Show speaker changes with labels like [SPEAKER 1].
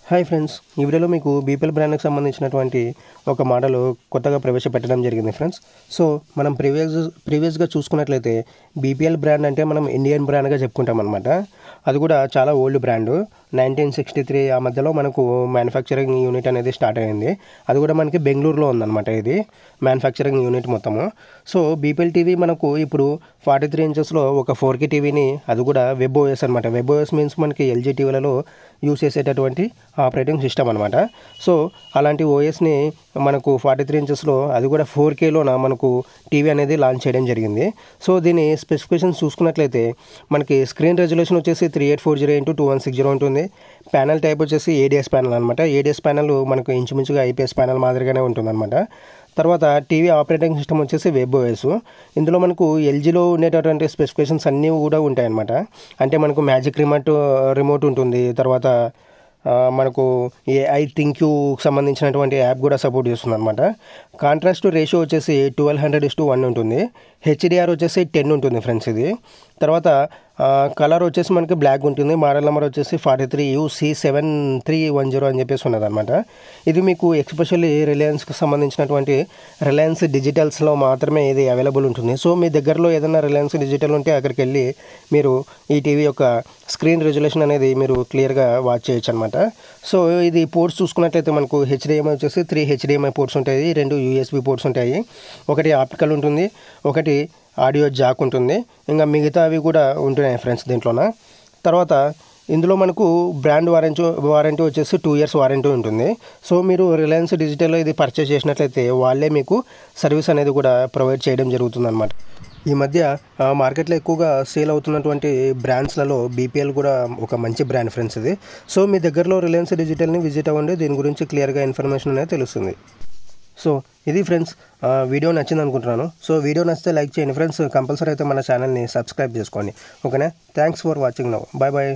[SPEAKER 1] Hi friends, ఈ వీడియోలో మీకు బీపీఎల్ బ్రాండ్కి సంబంధించినటువంటి ఒక మోడల్ కొత్తగా ప్రవేశపెట్టడం జరిగింది ఫ్రెండ్స్. సో మనం ప్రీవియస్గా చూసుకున్నట్లయితే బీపీఎల్ బ్రాండ్ అంటే మనం ఇండియన్ బ్రాండ్గా చెప్పుకుంటాం అనమాట. అది కూడా చాలా ఓల్డ్ బ్రాండ్. 1963 ఆ మధ్యలో మనకు మ్యానుఫ్యాక్చరింగ్ యూనిట్ అనేది స్టార్ట్ అయింది. అది కూడా మనకి బెంగళూరులో ఉందన్నమాట. ఇది మ్యానుఫ్యాక్చరింగ్ యూనిట్ మొత్తము. సో బీపీఎల్ టీవీ మనకు ఇప్పుడు 43 ఇంచెస్లో ఒక 4K టీవీని, అది కూడా వెబ్ ఓఎస్ అనమాట. వెబ్ ఓఎస్ మీన్స్ మనకి ఎల్జీ టీవీలలో యూస్ చేసేటటువంటి ఆపరేటింగ్ సిస్టమ్ అనమాట. సో అలాంటి ఓఎస్ని మనకు 43 ఇంచెస్లో, అది కూడా 4Kలోన మనకు టీవీ అనేది లాంచ్ చేయడం జరిగింది. సో దీని స్పెసిఫికేషన్స్ చూసుకున్నట్లయితే మనకి స్క్రీన్ రెజల్యూషన్ వచ్చేసి 3840x2160 ఉంటుంది. ప్యానల్ టైప్ వచ్చేసి ఏడిఎస్ ప్యానల్ అనమాట. ఏడిఎస్ ప్యానల్ మనకు ఇంచుమించుగా ఐపీఎస్ ప్యానల్ మాదిరిగానే ఉంటుందన్నమాట. తర్వాత టీవీ ఆపరేటింగ్ సిస్టమ్ వచ్చేసి వెబ్ ఓఎస్. ఇందులో మనకు ఎల్జీలో ఉండేటటువంటి స్పెసిఫికేషన్స్ అన్నీ కూడా ఉంటాయన్నమాట. అంటే మనకు మ్యాజిక్ రిమోట్ ఉంటుంది. తర్వాత మనకు ఐ థింక్ యూకి సంబంధించినటువంటి యాప్ కూడా సపోర్ట్ చేస్తుంది అనమాట. కాంట్రాస్ట్ రేషియో వచ్చేసి 1200:1 ఉంటుంది. హెచ్డిఆర్ వచ్చేసి 10 ఉంటుంది ఫ్రెండ్స్ ఇది. తర్వాత కలర్ వచ్చేసి మనకి బ్లాక్ ఉంటుంది. మోడల్ నెంబర్ వచ్చేసి 43UC7310 అని చెప్పేసి ఉన్నదన్నమాట. ఇది మీకు ఎక్స్పెషల్లీ రిలయన్స్కి సంబంధించినటువంటి రిలయన్స్ డిజిటల్స్లో మాత్రమే ఇది అవైలబుల్ ఉంటుంది. సో మీ దగ్గరలో ఏదైనా రిలయన్స్ డిజిటల్ ఉంటే అక్కడికి వెళ్ళి మీరు ఈ టీవీ యొక్క స్క్రీన్ రెజల్యూషన్ అనేది మీరు క్లియర్గా వాచ్ చేయొచ్చు అనమాట. సో ఇది పోర్ట్స్ చూసుకున్నట్లయితే మనకు హెచ్డిఎంఐ వచ్చేసి 3 హెచ్డిఎంఐ పోర్ట్స్ ఉంటాయి, 2 యూఎస్బి పోర్ట్స్ ఉంటాయి, ఒకటి ఆప్టికల్ ఉంటుంది, ఒకటి ఆడియో జాక్ ఉంటుంది, ఇంకా మిగతావి కూడా ఉంటున్నాయి ఫ్రెండ్స్ దీంట్లోన. తర్వాత ఇందులో మనకు బ్రాండ్ వారంటీ వచ్చేసి 2 ఇయర్స్ వారంటీ ఉంటుంది. సో మీరు రిలయన్స్ డిజిటల్లో ఇది పర్చేస్ చేసినట్లయితే వాళ్ళే మీకు సర్వీస్ అనేది కూడా ప్రొవైడ్ చేయడం జరుగుతుందన్నమాట. ఈ మధ్య మార్కెట్లో ఎక్కువగా సేల్ అవుతున్నటువంటి బ్రాండ్స్లలో బీపీఎల్ కూడా ఒక మంచి బ్రాండ్ ఫ్రెండ్స్ ఇది. సో మీ దగ్గరలో రిలయన్స్ డిజిటల్ని విజిట్ అవ్వండి, దీని గురించి క్లియర్గా ఇన్ఫర్మేషన్ అనేది తెలుస్తుంది. సో ఇది ఫ్రెండ్స్, వీడియో నచ్చింది అనుకుంటున్నాను. సో వీడియో నచ్చితే లైక్ చేయండి ఫ్రెండ్స్. కంపల్సరీ అయితే మన ఛానల్ని సబ్స్క్రైబ్ చేసుకోండి. ఓకేనా? Thanks for watching now. Bye bye.